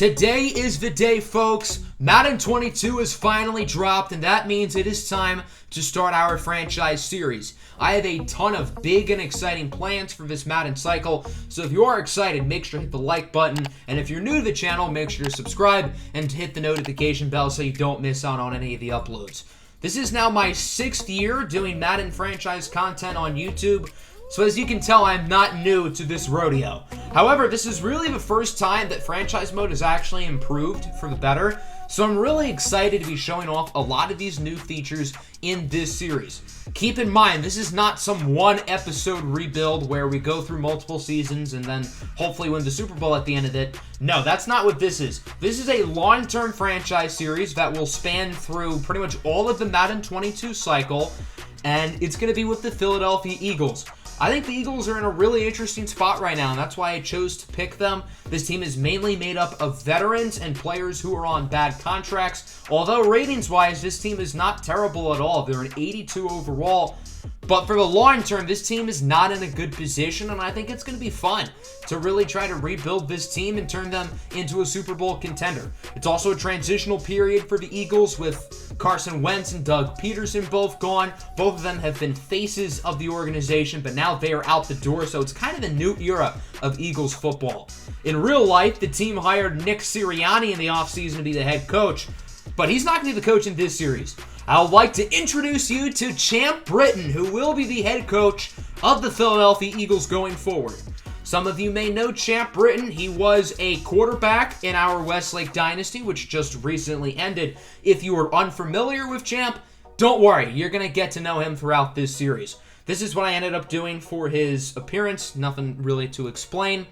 Today is the day, folks. Madden 22 is finally dropped, and that means it is time to start our franchise series. I have a ton of big and exciting plans for this Madden cycle, so if you are excited, make sure to hit the like button, and if you're new to the channel, make sure to subscribe and hit the notification bell so you don't miss out on any of the uploads. This is now my 6th year doing Madden franchise content on YouTube, so as you can tell, I'm not new to this rodeo. However, this is really the first time that franchise mode has actually improved for the better, so I'm really excited to be showing off a lot of these new features in this series. Keep in mind, this is not some one-episode rebuild where we go through multiple seasons and then hopefully win the Super Bowl at the end of it. No, that's not what this is. This is a long-term franchise series that will span through pretty much all of the Madden 22 cycle, and it's going to be with the Philadelphia Eagles. I think the Eagles are in a really interesting spot right now, and that's why I chose to pick them. This team is mainly made up of veterans and players who are on bad contracts. Although ratings-wise, this team is not terrible at all. They're an 82 overall. But for the long term, this team is not in a good position, and I think it's going to be fun to really try to rebuild this team and turn them into a Super Bowl contender. It's also a transitional period for the Eagles with Carson Wentz and Doug Peterson both gone. Both of them have been faces of the organization, but now they are out the door, so it's kind of a new era of Eagles football. In real life, the team hired Nick Sirianni in the offseason to be the head coach, but he's not going to be the coach in this series. I would like to introduce you to Champ Britton, who will be the head coach of the Philadelphia Eagles going forward. Some of you may know Champ Britton. He was a quarterback in our Westlake Dynasty, which just recently ended. If you are unfamiliar with Champ, don't worry. You're going to get to know him throughout this series. This is what I ended up doing for his appearance. Nothing really to explain.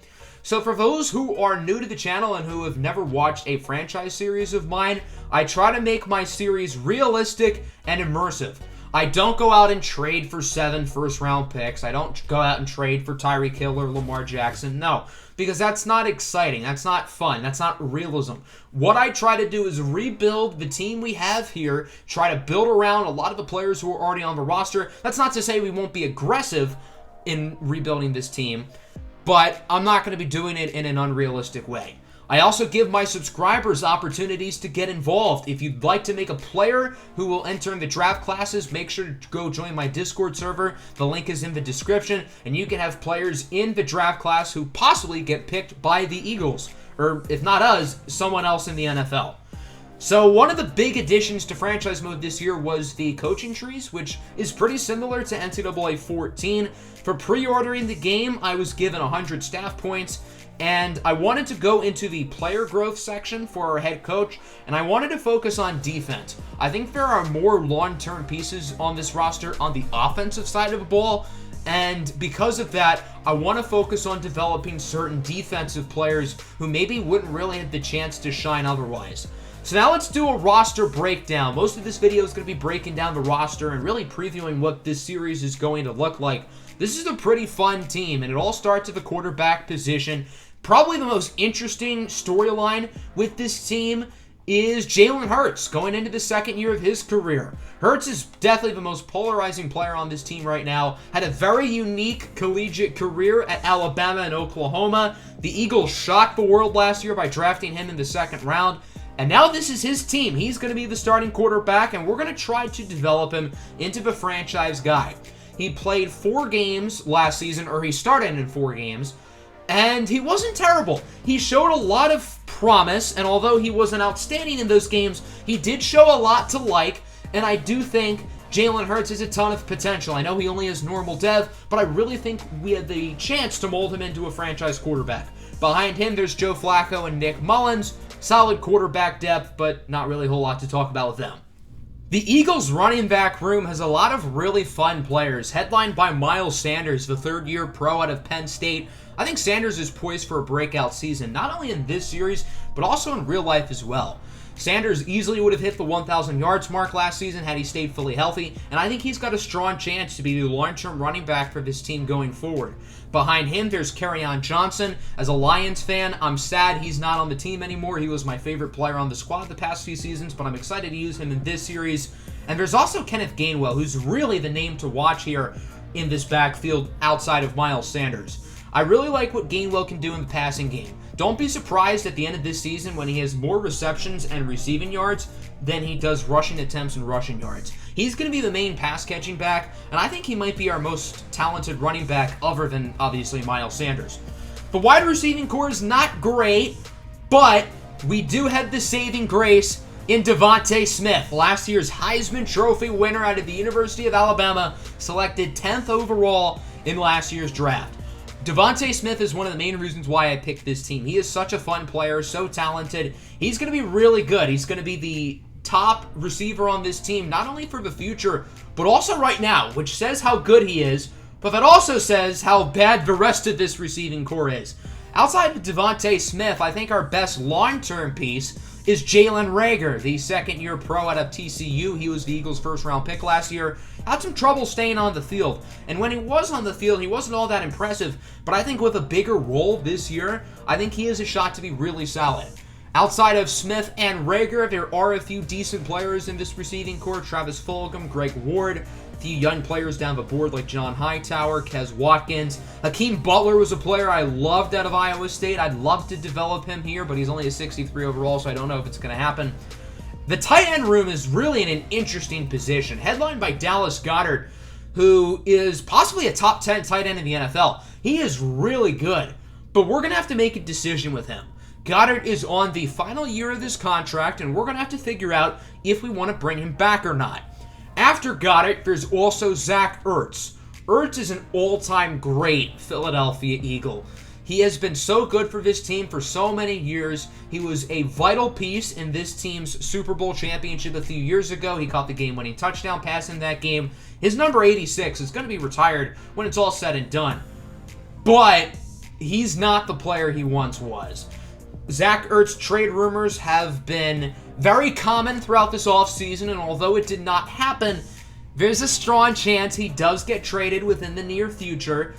So for those who are new to the channel and who have never watched a franchise series of mine, I try to make my series realistic and immersive. I don't go out and trade for 7 first-round picks. I don't go out and trade for Tyreek Hill or Lamar Jackson. No, because that's not exciting. That's not fun. That's not realism. What I try to do is rebuild the team we have here, try to build around a lot of the players who are already on the roster. That's not to say we won't be aggressive in rebuilding this team, but I'm not going to be doing it in an unrealistic way. I also give my subscribers opportunities to get involved. If you'd like to make a player who will enter in the draft classes, make sure to go join my Discord server. The link is in the description, and you can have players in the draft class who possibly get picked by the Eagles, or if not us, someone else in the NFL. So one of the big additions to franchise mode this year was the coaching trees, which is pretty similar to NCAA 14. For pre-ordering the game, I was given 100 staff points, and I wanted to go into the player growth section for our head coach, and I wanted to focus on defense. I think there are more long-term pieces on this roster on the offensive side of the ball, and because of that, I want to focus on developing certain defensive players who maybe wouldn't really have the chance to shine otherwise. So now let's do a roster breakdown. Most of this video is going to be breaking down the roster and really previewing what this series is going to look like. This is a pretty fun team, and it all starts at the quarterback position. Probably the most interesting storyline with this team is Jalen Hurts going into the second year of his career. Hurts is definitely the most polarizing player on this team right now. Had a very unique collegiate career at Alabama and Oklahoma. The Eagles shocked the world last year by drafting him in the second round. And now this is his team. He's going to be the starting quarterback, and we're going to try to develop him into the franchise guy. He played 4 games last season, or he started in 4 games, and he wasn't terrible. He showed a lot of promise, and although he wasn't outstanding in those games, he did show a lot to like, and I do think Jalen Hurts has a ton of potential. I know he only has normal dev, but I really think we have the chance to mold him into a franchise quarterback. Behind him, there's Joe Flacco and Nick Mullins. Solid quarterback depth, but not really a whole lot to talk about with them. The Eagles running back room has a lot of really fun players, headlined by Miles Sanders, the third-year pro out of Penn State. I think Sanders is poised for a breakout season, not only in this series, but also in real life as well. Sanders easily would have hit the 1,000 yards mark last season had he stayed fully healthy, and I think he's got a strong chance to be the long-term running back for this team going forward. Behind him, there's Kerryon Johnson. As a Lions fan, I'm sad he's not on the team anymore. He was my favorite player on the squad the past few seasons, but I'm excited to use him in this series. And there's also Kenneth Gainwell, who's really the name to watch here in this backfield outside of Miles Sanders. I really like what Gainwell can do in the passing game. Don't be surprised at the end of this season when he has more receptions and receiving yards than he does rushing attempts and rushing yards. He's going to be the main pass-catching back, and I think he might be our most talented running back other than, obviously, Miles Sanders. The wide receiving core is not great, but we do have the saving grace in Devontae Smith, last year's Heisman Trophy winner out of the University of Alabama, selected 10th overall in last year's draft. Devontae Smith is one of the main reasons why I picked this team. He is such a fun player, so talented. He's going to be really good. He's going to be the top receiver on this team, not only for the future, but also right now, which says how good he is, but that also says how bad the rest of this receiving core is. Outside of Devontae Smith, I think our best long-term piece is Jalen Reagor, the second-year pro out of TCU. He was the Eagles' first-round pick last year. Had some trouble staying on the field. And when he was on the field, he wasn't all that impressive. But I think with a bigger role this year, I think he has a shot to be really solid. Outside of Smith and Reagor, there are a few decent players in this receiving core. Travis Fulgham, Greg Ward, a few young players down the board like John Hightower, Kez Watkins. Hakeem Butler was a player I loved out of Iowa State. I'd love to develop him here, but he's only a 63 overall, so I don't know if it's going to happen. The tight end room is really in an interesting position, headlined by Dallas Goedert, who is possibly a top 10 tight end in the NFL. He is really good, but we're going to have to make a decision with him. Goddard is on the final year of this contract, and we're going to have to figure out if we want to bring him back or not. After Goddard, there's also Zach Ertz. Ertz is an all-time great Philadelphia Eagle. He has been so good for this team for so many years. He was a vital piece in this team's Super Bowl championship a few years ago. He caught the game-winning touchdown pass in that game. His number 86 is going to be retired when it's all said and done. But he's not the player he once was. Zach Ertz trade rumors have been very common throughout this offseason, and although it did not happen, there's a strong chance he does get traded within the near future.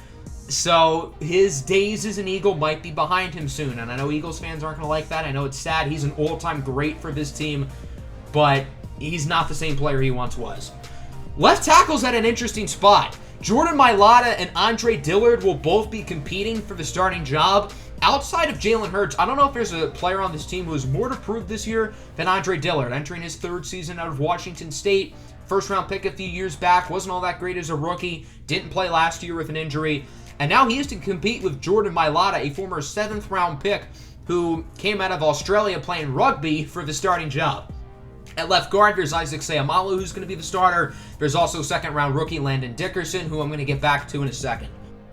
So his days as an Eagle might be behind him soon, and I know Eagles fans aren't going to like that. I know it's sad. He's an all-time great for this team, but he's not the same player he once was. Left tackle's at an interesting spot. Jordan Mailata and Andre Dillard will both be competing for the starting job. Outside of Jalen Hurts, I don't know if there's a player on this team who has more to prove this year than Andre Dillard, entering his third season out of Washington State. First-round pick a few years back, wasn't all that great as a rookie, didn't play last year with an injury, and now he has to compete with Jordan Mailata, a former 7th-round pick who came out of Australia playing rugby for the starting job. At left guard, there's Isaac Seumalo, who's going to be the starter. There's also second-round rookie Landon Dickerson, who I'm going to get back to in a second.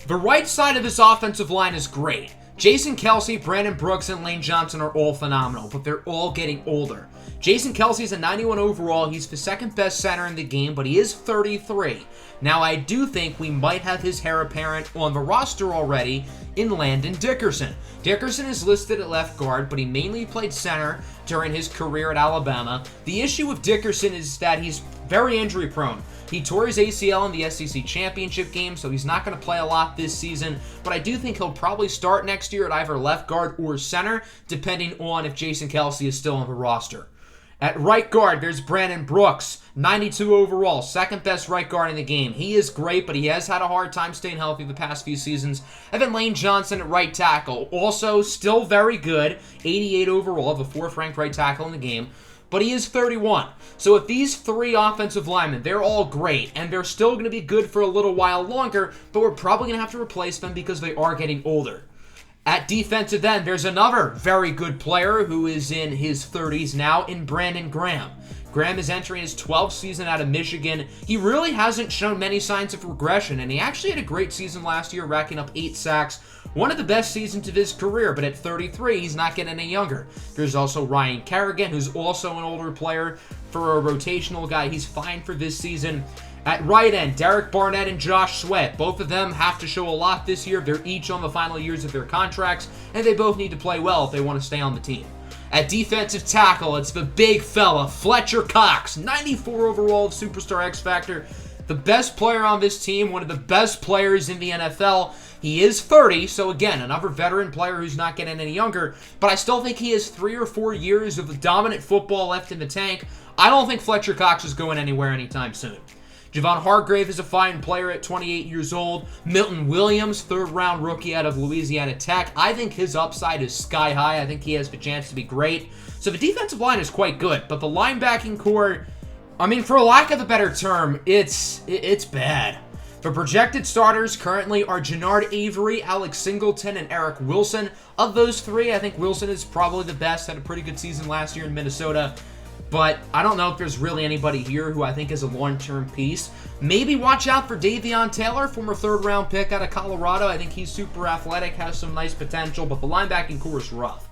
The right side of this offensive line is great. Jason Kelce, Brandon Brooks, and Lane Johnson are all phenomenal, but they're all getting older. Jason Kelce is a 91 overall. He's the second best center in the game, but he is 33. Now, I do think we might have his heir apparent on the roster already in Landon Dickerson. Dickerson is listed at left guard, but he mainly played center during his career at Alabama. The issue with Dickerson is that he's very injury prone. He tore his ACL in the SEC championship game, so he's not going to play a lot this season, but I do think he'll probably start next year at either left guard or center, depending on if Jason Kelce is still on the roster. At right guard, there's Brandon Brooks, 92 overall, second best right guard in the game. He is great, but he has had a hard time staying healthy the past few seasons. And then Lane Johnson at right tackle, also still very good, 88 overall, the 4th-ranked right tackle in the game. But he is 31. So if these three offensive linemen, they're all great, and they're still going to be good for a little while longer, but we're probably going to have to replace them because they are getting older. At defensive end, there's another very good player who is in his 30s now in Brandon Graham. Graham is entering his 12th season out of Michigan. He really hasn't shown many signs of regression, and he actually had a great season last year, racking up 8 sacks. One of the best seasons of his career, but at 33, he's not getting any younger. There's also Ryan Kerrigan, who's also an older player. For a rotational guy, he's fine for this season. At right end, Derek Barnett and Josh Sweat. Both of them have to show a lot this year. They're each on the final years of their contracts, and they both need to play well if they want to stay on the team. At defensive tackle, it's the big fella, Fletcher Cox, 94 overall of Superstar X Factor. The best player on this team, one of the best players in the NFL. He is 30, so again, another veteran player who's not getting any younger, but I still think he has 3 or 4 years of dominant football left in the tank. I don't think Fletcher Cox is going anywhere anytime soon. Javon Hargrave is a fine player at 28 years old. Milton Williams, third-round rookie out of Louisiana Tech. I think his upside is sky high. I think he has the chance to be great. So the defensive line is quite good, but the linebacking core, I mean, for lack of a better term, it's bad. The projected starters currently are Jannard Avery, Alex Singleton, and Eric Wilson. Of those three, I think Wilson is probably the best. Had a pretty good season last year in Minnesota. But I don't know if there's really anybody here who I think is a long-term piece. Maybe watch out for Davion Taylor, former third-round pick out of Colorado. I think he's super athletic, has some nice potential, but the linebacking core is rough.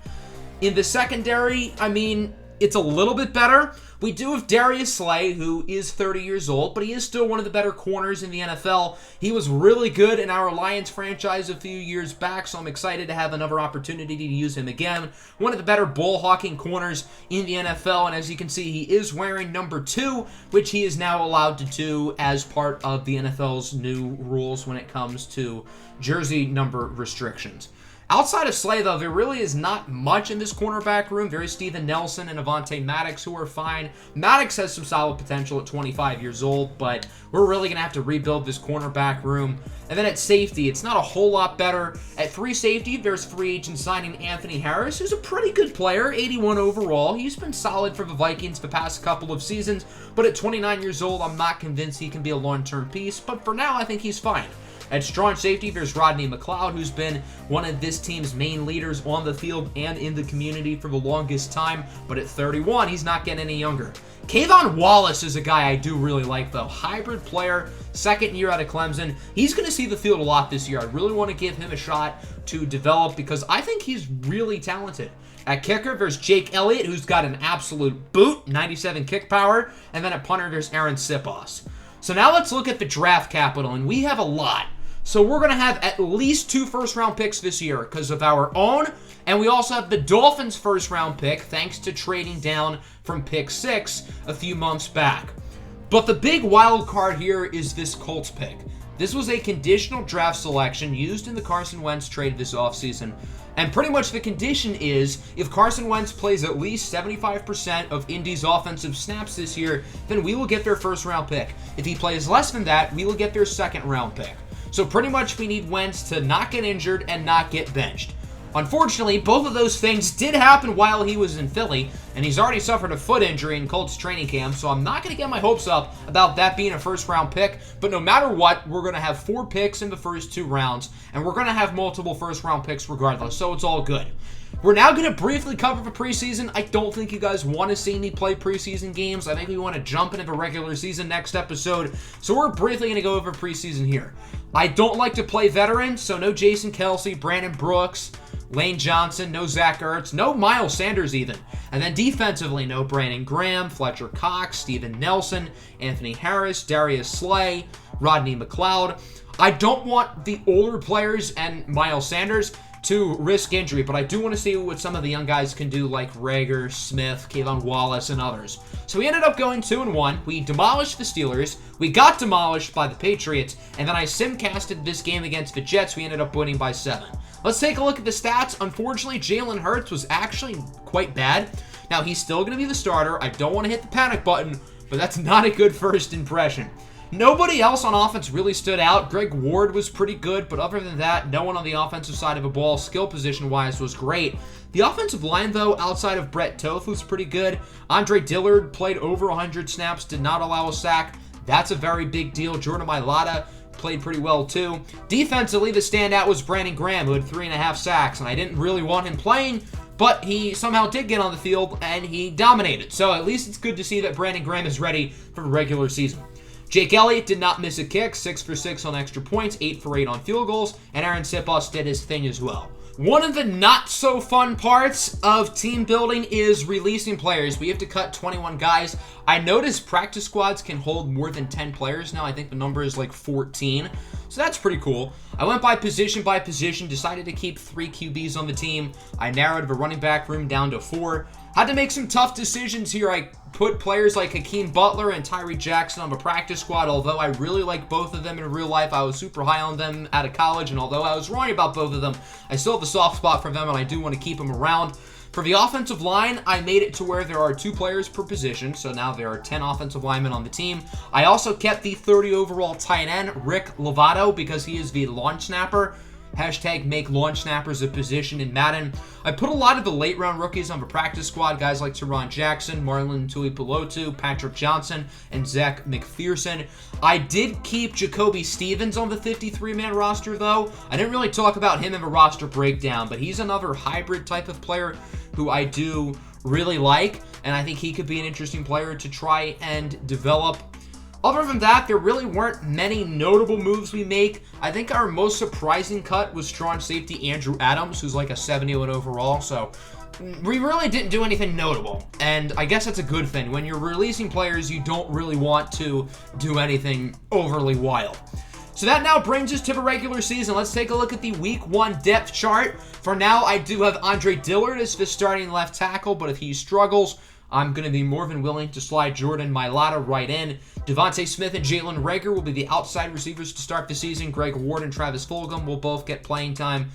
In the secondary, I mean, it's a little bit better. We do have Darius Slay, who is 30 years old, but he is still one of the better corners in the NFL. He was really good in our Lions franchise a few years back, so I'm excited to have another opportunity to use him again. One of the better ball-hawking corners in the NFL, and as you can see, he is wearing number 2, which he is now allowed to do as part of the NFL's new rules when it comes to jersey number restrictions. Outside of Slay, though, there really is not much in this cornerback room. There is Steven Nelson and Avonte Maddox, who are fine. Maddox has some solid potential at 25 years old, but we're really going to have to rebuild this cornerback room. And then at safety, it's not a whole lot better. At free safety, there's free agent signing Anthony Harris, who's a pretty good player, 81 overall. He's been solid for the Vikings the past couple of seasons, but at 29 years old, I'm not convinced he can be a long-term piece. But for now, I think he's fine. At strong safety, there's Rodney McLeod, who's been one of this team's main leaders on the field and in the community for the longest time. But at 31, he's not getting any younger. Kayvon Wallace is a guy I do really like, though. Hybrid player, second year out of Clemson. He's going to see the field a lot this year. I really want to give him a shot to develop because I think he's really talented. At kicker, there's Jake Elliott, who's got an absolute boot, 97 kick power. And then at punter, there's Aaron Sipos. So now let's look at the draft capital, and we have a lot. So we're going to have at least 2 first-round picks this year because of our own, and we also have the Dolphins' first-round pick thanks to trading down from pick 6 a few months back. But the big wild card here is this Colts pick. This was a conditional draft selection used in the Carson Wentz trade this offseason. And pretty much the condition is, if Carson Wentz plays at least 75% of Indy's offensive snaps this year, then we will get their first-round pick. If he plays less than that, we will get their second-round pick. So pretty much we need Wentz to not get injured and not get benched. Unfortunately, both of those things did happen while he was in Philly, and he's already suffered a foot injury in Colts training camp, so I'm not going to get my hopes up about that being a first-round pick, but no matter what, we're going to have 4 picks in the first 2 rounds, and we're going to have multiple first-round picks regardless, so it's all good. We're now going to briefly cover the preseason. I don't think you guys want to see me play preseason games. I think we want to jump into the regular season next episode. So we're briefly going to go over preseason here. I don't like to play veterans, so no Jason Kelsey, Brandon Brooks, Lane Johnson, no Zach Ertz, no Miles Sanders even. And then defensively, no Brandon Graham, Fletcher Cox, Steven Nelson, Anthony Harris, Darius Slay, Rodney McLeod. I don't want the older players and Miles Sanders to risk injury, but I do want to see what some of the young guys can do, like Rager, Smith, Kayvon Wallace, and others. So we ended up going 2-1. We demolished the Steelers. We got demolished by the Patriots, and then I simcasted this game against the Jets. We ended up winning by 7. Let's take a look at the stats. Unfortunately, Jalen Hurts was actually quite bad. Now, he's still going to be the starter. I don't want to hit the panic button, but that's not a good first impression. Nobody else on offense really stood out. Greg Ward was pretty good, but other than that, no one on the offensive side of the ball, skill position-wise, was great. The offensive line, though, outside of Brett Toth, was pretty good. Andre Dillard played over 100 snaps, did not allow a sack. That's a very big deal. Jordan Mailata played pretty well, too. Defensively, the standout was Brandon Graham, who had 3.5 sacks, and I didn't really want him playing, but he somehow did get on the field, and he dominated. So at least it's good to see that Brandon Graham is ready for the regular season. Jake Elliott did not miss a kick, 6 for 6 on extra points, 8 for 8 on field goals, and Aaron Sipos did his thing as well. One of the not-so-fun parts of team building is releasing players. We have to cut 21 guys. I noticed practice squads can hold more than 10 players now. I think the number is like 14, so that's pretty cool. I went by position, decided to keep 3 QBs on the team. I narrowed the running back room down to 4. Had to make some tough decisions here. I put players like Hakeem Butler and Tyree Jackson on the practice squad. Although I really like both of them in real life, I was super high on them out of college, and although I was wrong about both of them, I still have a soft spot for them, and I do want to keep them around. For the offensive line, I made it to where there are 2 players per position, so now there are 10 offensive linemen on the team. I also kept the 30 overall tight end, Rick Lovato, because he is the launch snapper. Hashtag make launch snappers a position in Madden. I put a lot of the late round rookies on the practice squad, guys like Teron Jackson, Marlon Tuipulotu, Patrick Johnson, and Zach McPherson. I did keep Jacoby Stevens on the 53-man roster, though. I didn't really talk about him in the roster breakdown, but he's another hybrid type of player who I do really like, and I think he could be an interesting player to try and develop. Other than that, there really weren't many notable moves we make. I think our most surprising cut was strong safety Andrew Adams, who's like a 71 overall, so we really didn't do anything notable. And I guess that's a good thing. When you're releasing players, you don't really want to do anything overly wild. So that now brings us to the regular season. Let's take a look at the Week 1 depth chart. For now, I do have Andre Dillard as the starting left tackle, but if he struggles, I'm going to be more than willing to slide Jordan Mailata right in. Devontae Smith and Jalen Reagor will be the outside receivers to start the season. Greg Ward and Travis Fulgham will both get playing time.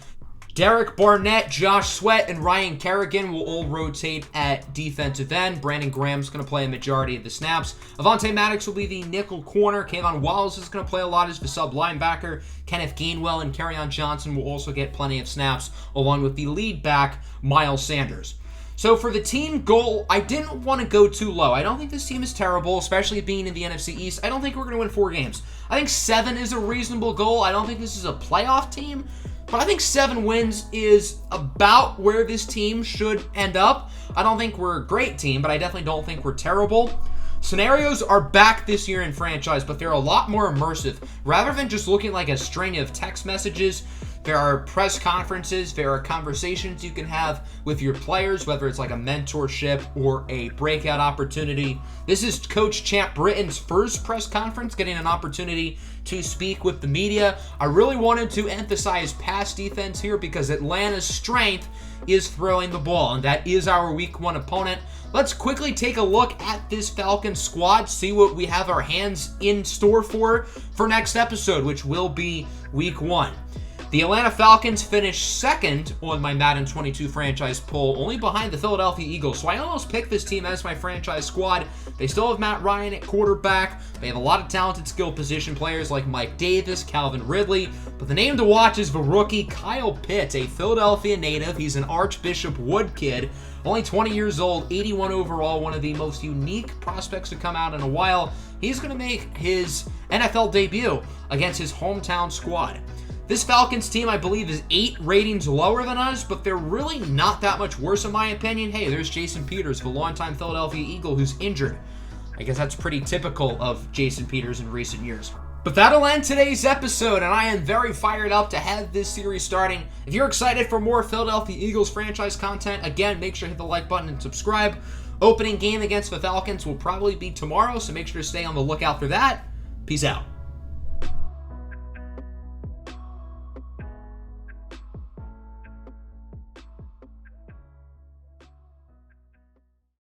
Derek Barnett, Josh Sweat, and Ryan Kerrigan will all rotate at defensive end. Brandon Graham's going to play a majority of the snaps. Avonte Maddox will be the nickel corner. Kayvon Wallace is going to play a lot as the sub linebacker. Kenneth Gainwell and Kerryon Johnson will also get plenty of snaps, along with the lead back, Miles Sanders. So for the team goal, I didn't want to go too low. I don't think this team is terrible, especially being in the NFC East. I don't think we're going to win 4 games. I think 7 is a reasonable goal. I don't think this is a playoff team, but I think 7 wins is about where this team should end up. I don't think we're a great team, but I definitely don't think we're terrible. Scenarios are back this year in franchise, but they're a lot more immersive. Rather than just looking like a string of text messages, there are press conferences, there are conversations you can have with your players, whether it's like a mentorship or a breakout opportunity. This is Coach Champ Britton's first press conference, getting an opportunity to speak with the media. I really wanted to emphasize pass defense here because Atlanta's strength is throwing the ball, and that is our Week 1 opponent. Let's quickly take a look at this Falcons squad, see what we have our hands in store for next episode, which will be Week 1. The Atlanta Falcons finished second on my Madden 22 franchise poll, only behind the Philadelphia Eagles. So I almost picked this team as my franchise squad. They still have Matt Ryan at quarterback. They have a lot of talented skill position players like Mike Davis, Calvin Ridley. But the name to watch is the rookie Kyle Pitts, a Philadelphia native. He's an Archbishop Wood kid, only 20 years old, 81 overall, one of the most unique prospects to come out in a while. He's going to make his NFL debut against his hometown squad. This Falcons team, I believe, is 8 ratings lower than us, but they're really not that much worse in my opinion. Hey, there's Jason Peters, the longtime Philadelphia Eagle, who's injured. I guess that's pretty typical of Jason Peters in recent years. But that'll end today's episode, and I am very fired up to have this series starting. If you're excited for more Philadelphia Eagles franchise content, again, make sure to hit the like button and subscribe. Opening game against the Falcons will probably be tomorrow, so make sure to stay on the lookout for that. Peace out.